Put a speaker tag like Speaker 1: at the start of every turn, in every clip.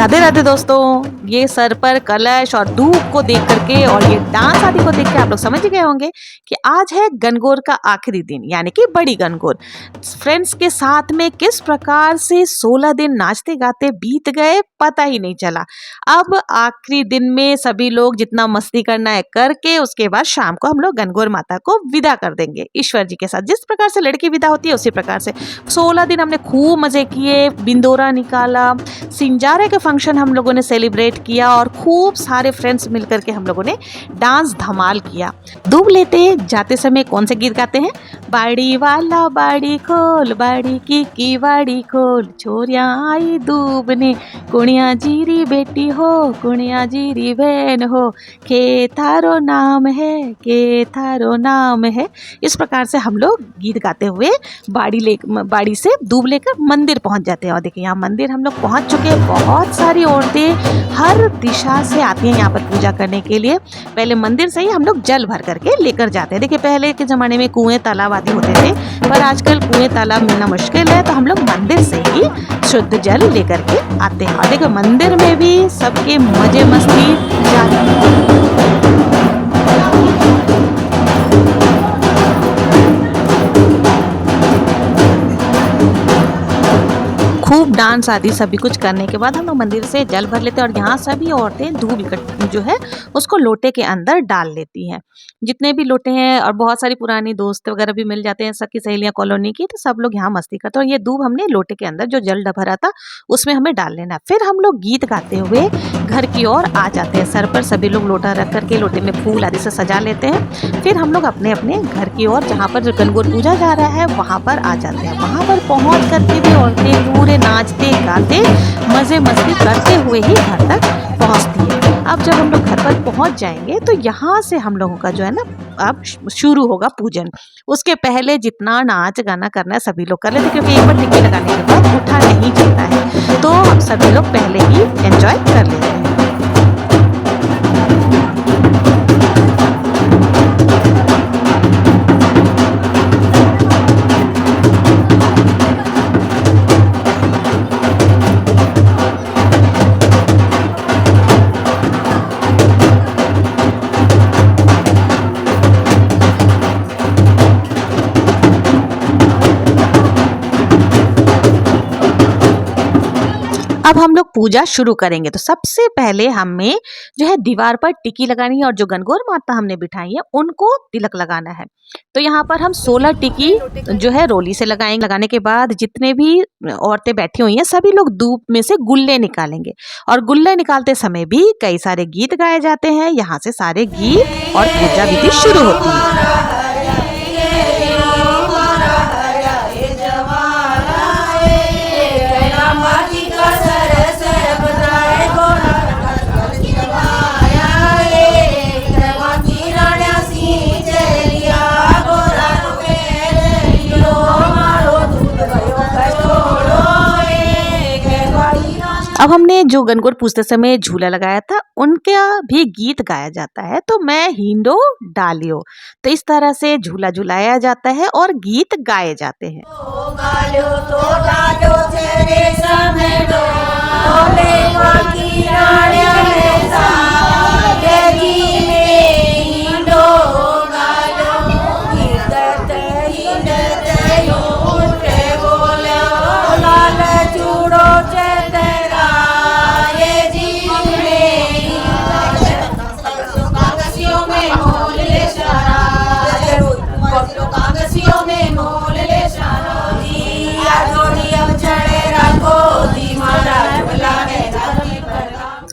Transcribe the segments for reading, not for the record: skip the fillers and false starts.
Speaker 1: राधे राधे दोस्तों, ये सर पर कलश और धूप को देख करके और ये डांस आदि को देख के आप लोग समझ गए होंगे कि आज है गणगौर का आखिरी दिन, यानी कि बड़ी गणगौर। फ्रेंड्स के साथ में किस प्रकार से 16 दिन नाचते गाते बीत गए पता ही नहीं चला। अब आखिरी दिन में सभी लोग जितना मस्ती करना है करके उसके बाद शाम को हम लोग गणगौर माता को विदा कर देंगे ईश्वर जी के साथ। जिस प्रकार से लड़की विदा होती है उसी प्रकार से 16 दिन हमने खूब मजे किए, बिंदोरा निकाला, सिंजारे के फंक्शन हम लोगों ने सेलिब्रेट किया और खूब सारे फ्रेंड्स मिलकर के हम लोगों ने डांस धमाल किया। दूब लेते जाते समय कौन से गीत गाते हैं? बाड़ी वाला बाड़ी खोल, बाड़ी की बाड़ी खोल, छोरिया आई दूबने, कुणिया जीरी बेटी हो, कुणिया जीरी बहन हो, के थारो नाम है, के थारो नाम है। इस प्रकार से हम लोग गीत गाते हुए बाड़ी से दूब लेकर मंदिर पहुंच जाते हैं। और देखिए यहाँ मंदिर हम लोग पहुंच चुके हैं। बहुत सारी औरतें हर दिशा से आती हैं यहाँ पर पूजा करने के लिए। पहले मंदिर से ही हम लोग जल भर करके लेकर जाते हैं। देखिए पहले के ज़माने में कुएं तालाब आदि होते थे, पर आजकल कुएं तालाब मिलना मुश्किल है, तो हम लोग मंदिर से ही शुद्ध जल लेकर के आते हैं। और देखिए मंदिर में भी सबके मजे मस्ती जारी है। खूब डांस आदि सभी कुछ करने के बाद हम लोग मंदिर से जल भर लेते हैं और यहाँ सभी औरतें दूब जो है उसको लोटे के अंदर डाल लेती हैं। जितने भी लोटे हैं और बहुत सारी पुरानी दोस्त वगैरह भी मिल जाते हैं, सबकी सहेलियां कॉलोनी की, तो सब लोग यहाँ मस्ती करते हैं। और ये दूब हमने लोटे के अंदर जो जल भरा था उसमें हमें डाल लेना। फिर हम लोग गीत गाते हुए घर की ओर आ जाते हैं। सर पर सभी लोग लोटा रख करके लोटे में फूल आदि से सजा लेते हैं। फिर हम लोग अपने अपने घर की ओर, जहाँ पर गणगौर पूजा जा रहा है, वहाँ पर आ जाते हैं। वहाँ पर पहुँच करके भी औरतें पूरे नाचते गाते मजे मस्ती करते हुए ही घर तक पहुंचती है। अब जब हम लोग घर पर पहुंच जाएंगे तो यहाँ से हम लोगों का जो है ना अब शुरू होगा पूजन। उसके पहले जितना नाच गाना करना है सभी लोग कर लेते, क्योंकि एक बार टिक्की लगाने के बाद उठा नहीं जाता है, तो हम सभी लोग पहले ही एंजॉय कर लेते हैं। अब हम लोग पूजा शुरू करेंगे। तो सबसे पहले हमें जो है दीवार पर टिक्की लगानी है और जो गणगौर माता हमने बिठाई है उनको तिलक लगाना है। तो यहाँ पर हम 16 टिक्की जो है रोली से लगाएंगे। लगाने के बाद जितने भी औरतें बैठी हुई हैं सभी लोग धूप में से गुल्ले निकालेंगे और गुल्ले निकालते समय भी कई सारे गीत गाए जाते हैं। यहाँ से सारे गीत और पूजा विधि शुरू होती है। अब हमने जो गणगौर पूजते समय झूला लगाया था उनका भी गीत गाया जाता है। तो मैं हिंडो डालियो, तो इस तरह से झूला झुलाया जाता है और गीत गाए जाते हैं।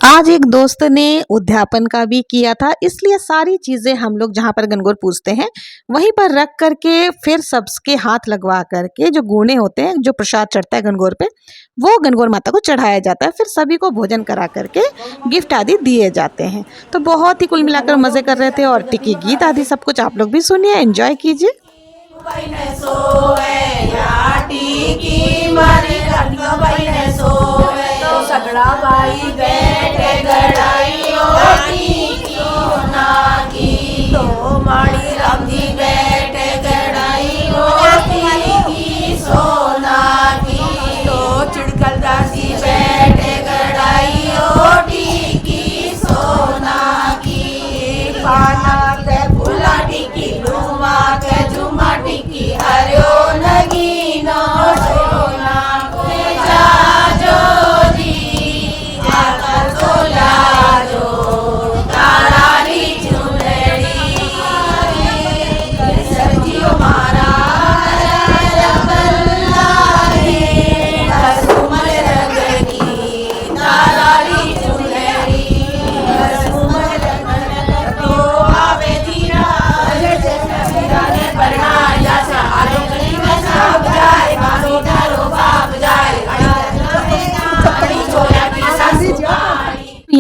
Speaker 1: आज एक दोस्त ने उद्यापन का भी किया था, इसलिए सारी चीज़ें हम लोग जहाँ पर गणगौर पूजते हैं वहीं पर रख करके फिर सबके हाथ लगवा करके जो गुणे होते हैं, जो प्रसाद चढ़ता है गणगौर पे, वो गणगौर माता को चढ़ाया जाता है। फिर सभी को भोजन करा करके गिफ्ट आदि दिए जाते हैं। तो बहुत ही कुल मिलाकर मज़े कर रहे थे और टिक्की गीत आदि सब कुछ आप लोग भी सुनिए, एंजॉय कीजिए। सगड़ा भाई बैठे गड़ाई सोना की, तो माड़ी राम जी बैठे गड़ाई सोना की, तो चिड़कल दासी बैठे गड़ाई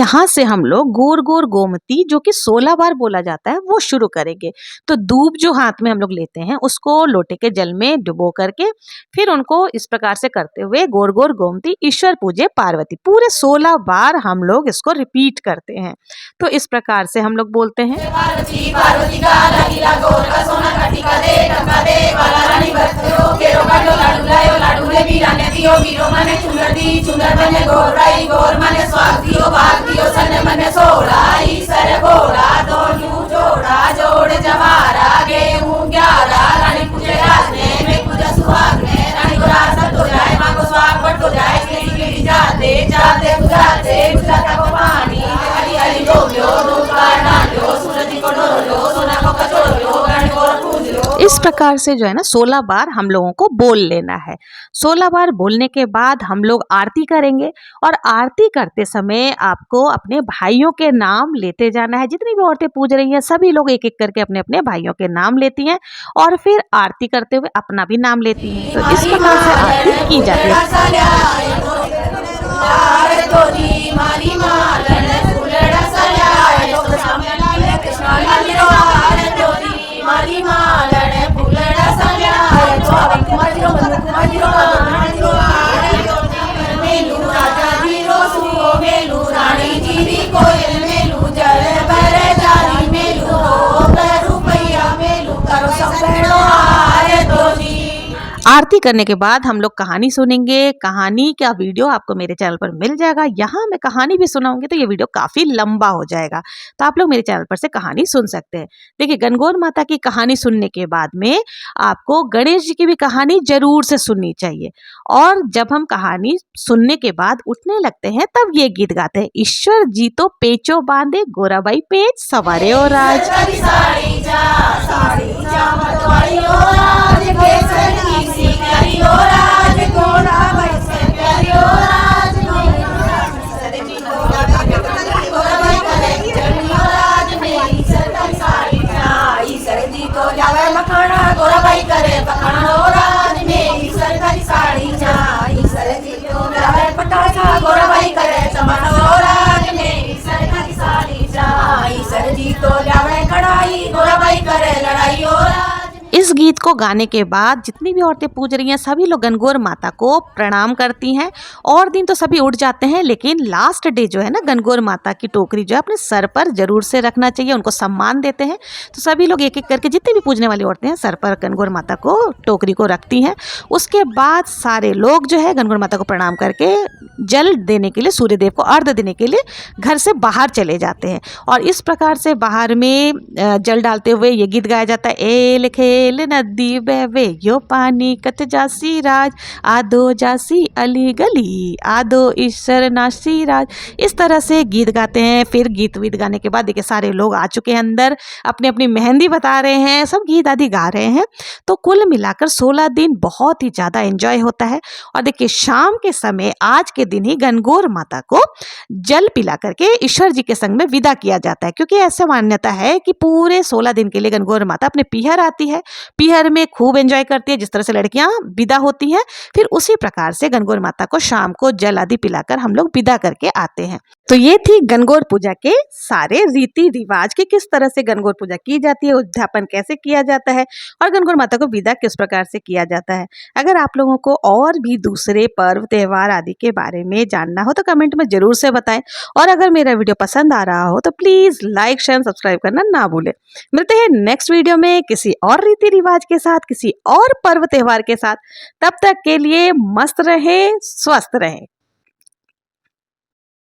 Speaker 1: यहाँ से हम लोग गोर गोर गोमती जो कि 16 बार बोला जाता है वो शुरू करेंगे। तो दूब जो हाथ में हम लोग लेते हैं उसको लोटे के जल में डुबो करके फिर उनको इस प्रकार से करते हुए गोर गोर गोमती ईश्वर पूजे पार्वती, पूरे 16 बार हम लोग इसको रिपीट करते हैं। तो इस प्रकार से हम लोग बोलते हैं।
Speaker 2: पार्वती पार्वती का लकीला गोर का सोना काटिका दे टंका दे वाला रानी बरतियो केरो काटो लाडू लायो लाडू ले बीराने दियो बीरो माने चुंदर दी चुंदर बने गोर राई गोर माने स्वाग दियो भाग दियो सने मने सोड़ा ईसर गोड़ा दोनों जोड़ा जोड़ जवारा गेहूं 11 रानी पूजे राजने में पूजा सुहाग ने रानी को राज तो जाए मां को स्वाग बट तो जाए केड़ी जाते जाते गुजराते गुजराता को पानी हरी हरी डोबियो दूध का डांडो सूरज को डोलो सोना को कचोलो रानी को पूज लो।
Speaker 1: इस प्रकार से जो है ना 16 बार हम लोगों को बोल लेना है। 16 बार बोलने के बाद हम लोग आरती करेंगे और आरती करते समय आपको अपने भाइयों के नाम लेते जाना है। जितनी भी औरतें पूज रही हैं सभी लोग एक एक करके अपने अपने भाइयों के नाम लेती हैं और फिर आरती करते हुए अपना भी नाम लेती हैं। तो इस प्रकार से आरती की जाती है। आरती करने के बाद हम लोग कहानी सुनेंगे। कहानी का वीडियो आपको मेरे चैनल पर मिल जाएगा। यहाँ मैं कहानी भी सुनाऊंगी तो ये वीडियो काफ़ी लंबा हो जाएगा, तो आप लोग मेरे चैनल पर से कहानी सुन सकते हैं। देखिए, गणगौर माता की कहानी सुनने के बाद में आपको गणेश जी की भी कहानी जरूर से सुननी चाहिए। और जब हम कहानी सुनने के बाद उठने लगते हैं तब ये गीत गाते हैं। ईश्वर जी तो पेचो बांधे गोराबाई पेच सवारे और राज। इस गीत को गाने के बाद जितनी भी औरतें पूज रही हैं सभी लोग गणगौर माता को प्रणाम करती हैं। और दिन तो सभी उठ जाते हैं, लेकिन लास्ट डे जो है ना गणगौर माता की टोकरी जो है अपने सर पर जरूर से रखना चाहिए, उनको सम्मान देते हैं। तो सभी लोग एक एक करके जितनी भी पूजने वाली औरतें हैं सर पर गणगौर माता को टोकरी को रखती हैं। उसके बाद सारे लोग जो है गणगौर माता को प्रणाम करके जल देने के लिए, सूर्य देव को अर्घ्य देने के लिए घर से बाहर चले जाते हैं। और इस प्रकार से बाहर में जल डालते हुए ये गीत गाया जाता है। एल खेल नदी बहवे यो पानी कत जासी राज आदो जासी अली गली आदो ईश्वर नासी राज। इस तरह से गीत गाते हैं। फिर गीत वीत गाने के बाद देखिए सारे लोग आ चुके हैं अंदर, अपनी अपनी मेहंदी बता रहे हैं, सब गीत आदि गा रहे हैं। तो कुल मिलाकर 16 दिन बहुत ही ज़्यादा एंजॉय होता है। और देखिए शाम के समय आज के दिन ही गणगौर माता को जल पिला करके ईश्वर जी के संग में विदा किया जाता है, क्योंकि ऐसा मान्यता है कि पूरे 16 दिन के लिए गणगौर माता अपने पीहर आती है, पीहर में खूब एंजॉय करती है। जिस तरह से लड़कियां विदा होती हैं फिर उसी प्रकार से गणगौर माता को शाम को जल आदि पिलाकर हम लोग विदा करके आते हैं। तो ये थी गणगौर पूजा के सारे रीति रिवाज कि किस तरह से गणगौर पूजा की जाती है, उद्यापन कैसे किया जाता है और गणगौर माता को विदा किस प्रकार से किया जाता है। अगर आप लोगों को और भी दूसरे पर्व त्योहार आदि के बारे में जानना हो तो कमेंट में जरूर से बताएं। और अगर मेरा वीडियो पसंद आ रहा हो तो प्लीज लाइक शेयर सब्सक्राइब करना ना भूलें। मिलते हैं नेक्स्ट वीडियो में किसी और रीति रिवाज के साथ, किसी और पर्व त्योहार के साथ। तब तक के लिए मस्त रहे, स्वस्थ रहे।